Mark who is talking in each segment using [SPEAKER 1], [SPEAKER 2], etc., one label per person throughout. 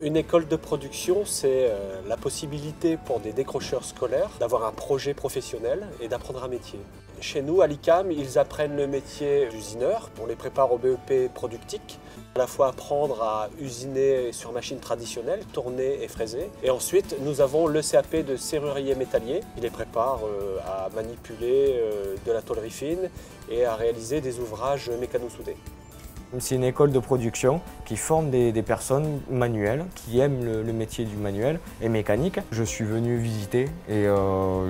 [SPEAKER 1] Une école de production, c'est la possibilité pour des décrocheurs scolaires d'avoir un projet professionnel et d'apprendre un métier. Chez nous, à l'ICAM, ils apprennent le métier d'usineur. On les prépare au BEP productique, à la fois apprendre à usiner sur machine traditionnelle, tourner et fraiser. Et ensuite, nous avons le CAP de serrurier métallier. Il les prépare à manipuler de la tôlerie fine et à réaliser des ouvrages mécano-soudés.
[SPEAKER 2] C'est une école de production qui forme des personnes manuelles, qui aiment le métier du manuel et mécanique. Je suis venu visiter et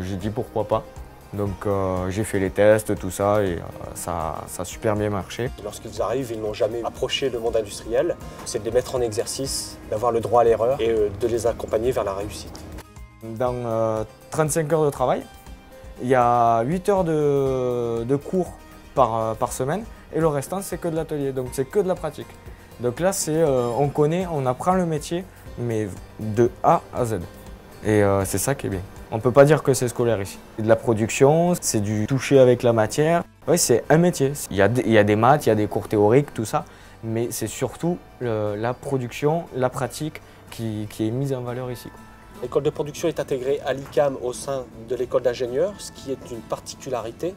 [SPEAKER 2] j'ai dit pourquoi pas. Donc j'ai fait les tests, tout ça, et ça a super bien marché.
[SPEAKER 1] Lorsqu'ils arrivent, ils n'ont jamais approché le monde industriel. C'est de les mettre en exercice, d'avoir le droit à l'erreur et de les accompagner vers la réussite.
[SPEAKER 2] Dans 35 heures de travail, il y a 8 heures de cours par semaine et le restant c'est que de l'atelier, donc c'est que de la pratique. Donc là on connaît, on apprend le métier, mais de A à Z. Et c'est ça qui est bien. On ne peut pas dire que c'est scolaire ici. C'est de la production, c'est du toucher avec la matière. Ouais, c'est un métier. Il y a des maths, il y a des cours théoriques, tout ça, mais c'est surtout la production, la pratique qui est mise en valeur ici.
[SPEAKER 1] L'école de production est intégrée à l'ICAM au sein de l'école d'ingénieurs, ce qui est une particularité,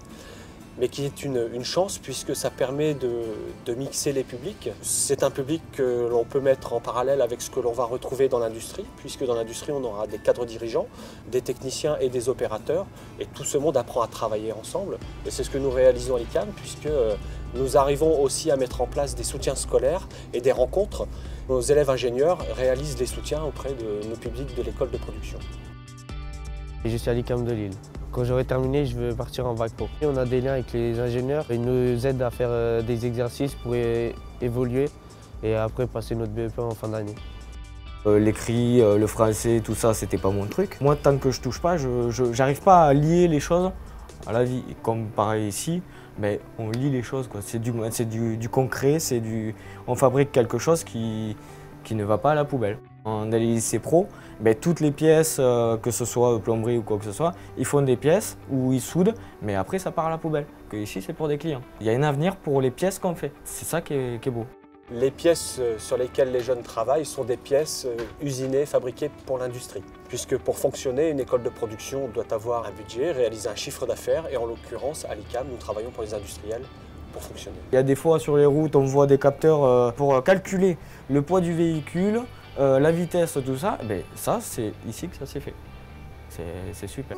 [SPEAKER 1] mais qui est une chance puisque ça permet de mixer les publics. C'est un public que l'on peut mettre en parallèle avec ce que l'on va retrouver dans l'industrie, puisque dans l'industrie on aura des cadres dirigeants, des techniciens et des opérateurs, et tout ce monde apprend à travailler ensemble. Et c'est ce que nous réalisons à l'ICAM, puisque nous arrivons aussi à mettre en place des soutiens scolaires et des rencontres. Nos élèves ingénieurs réalisent des soutiens auprès de nos publics de l'école de production.
[SPEAKER 3] Je suis à l'ICAM de Lille. Quand j'aurai terminé, je veux partir en bac pro. On a des liens avec les ingénieurs. Ils nous aident à faire des exercices pour évoluer et après passer notre BEP en fin d'année.
[SPEAKER 2] L'écrit, le français, tout ça, c'était pas mon truc. Moi, tant que je touche pas, je n'arrive pas à lier les choses à la vie. Comme pareil ici, mais on lie les choses. C'est du concret, on fabrique quelque chose qui ne va pas à la poubelle. Dans les lycées pro, toutes les pièces, que ce soit plomberie ou quoi que ce soit, ils font des pièces où ils soudent, mais après ça part à la poubelle. Que ici c'est pour des clients. Il y a un avenir pour les pièces qu'on fait. C'est ça qui est beau.
[SPEAKER 1] Les pièces sur lesquelles les jeunes travaillent sont des pièces usinées, fabriquées pour l'industrie. Puisque pour fonctionner, une école de production doit avoir un budget, réaliser un chiffre d'affaires, et en l'occurrence, à l'ICAM, nous travaillons pour les industriels pour fonctionner.
[SPEAKER 2] Il y a des fois sur les routes, on voit des capteurs pour calculer le poids du véhicule, la vitesse, tout ça. Ça, c'est ici que ça s'est fait. C'est super.